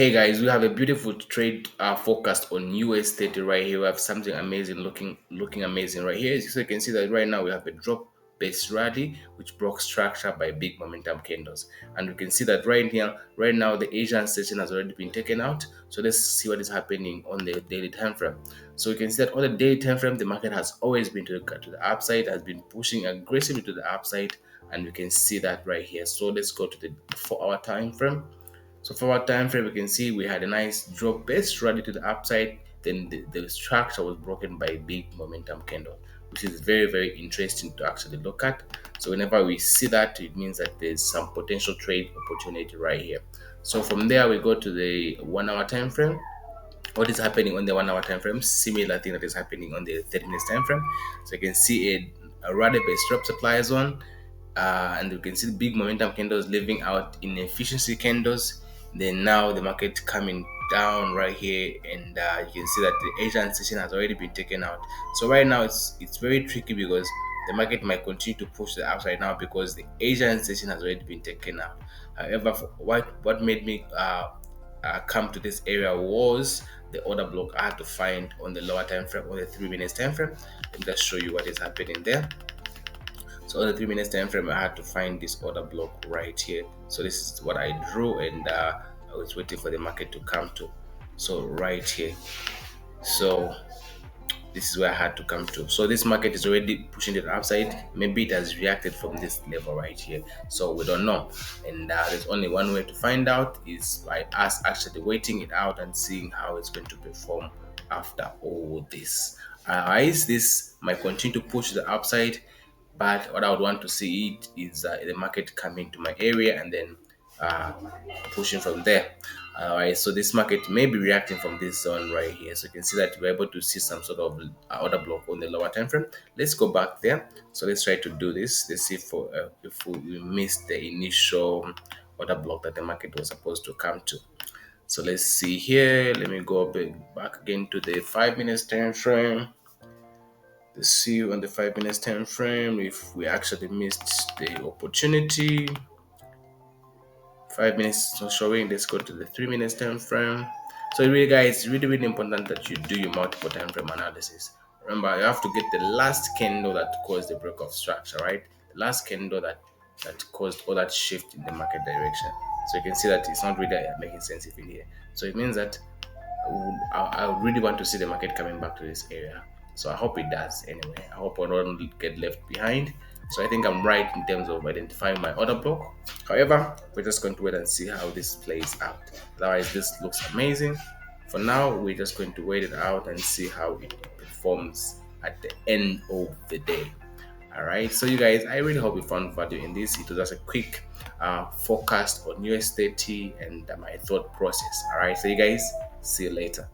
Hey guys, we have a beautiful trade forecast on US30 right here. We have something amazing looking amazing right here. So you can see that right now we have a drop based rally which broke structure by big momentum candles. And we can see that right now the Asian session has already been taken out. So let's see what is happening on the daily time frame. So you can see that on the daily time frame, the market has always been to the upside, has been pushing aggressively to the upside, and we can see that right here. So let's go to the 4-hour time frame. So for our time frame, we can see we had a nice drop based rally to the upside. Then the structure was broken by a big momentum candle, which is very interesting to actually look at. So whenever we see that, it means that there's some potential trade opportunity right here. So from there, we go to the 1-hour time frame. What is happening on the 1-hour time frame? Similar thing that is happening on the 30 minutes time frame. So you can see a rally based drop supply zone, and you can see the big momentum candles leaving out inefficiency candles. Then now the market coming down right here, and you can see that the Asian session has already been taken out. So right now it's very tricky because the market might continue to push the upside now because the Asian session has already been taken out. However, what made me come to this area was the order block I had to find on the lower time frame, on the 3 minutes time frame. Let me just show you what is happening there. So on the 3 minutes time frame, I had to find this order block right here. So this is what I drew, and I was waiting for the market to come to. So right here. So this is where I had to come to. So this market is already pushing it upside. Maybe it has reacted from this level right here. So we don't know. And there's only one way to find out is by us actually waiting it out and seeing how it's going to perform after all this. Otherwise, this might continue to push the upside, but what I would want to see it is the market coming to my area and then uh, pushing from there. Alright, so this market may be reacting from this zone right here. So you can see that we're able to see some sort of order block on the lower time frame. Let's go back there. So let's try to do this. Let's see if we missed the initial order block that the market was supposed to come to. So let's see here. Let me go back again to the 5 minutes time frame. Let's see on the 5 minutes time frame if we actually missed the opportunity. 5 minutes is not showing. Let's go to the 3 minutes time frame. So really guys, it's really important that you do your multiple time frame analysis. Remember, you have to get the last candle that caused the break of structure, right? The last candle that caused all that shift in the market direction. So you can see that it's not really making sense even here. So it means that I would really want to see the market coming back to this area. So I hope it does anyway. I hope I don't get left behind. So I think I'm right in terms of identifying my order block. However, we're just going to wait and see how this plays out. Otherwise, this looks amazing. For now, we're just going to wait it out and see how it performs at the end of the day. All right, so you guys, I really hope you found value in this. It was just a quick forecast on US30 and my thought process. All right, so you guys, see you later.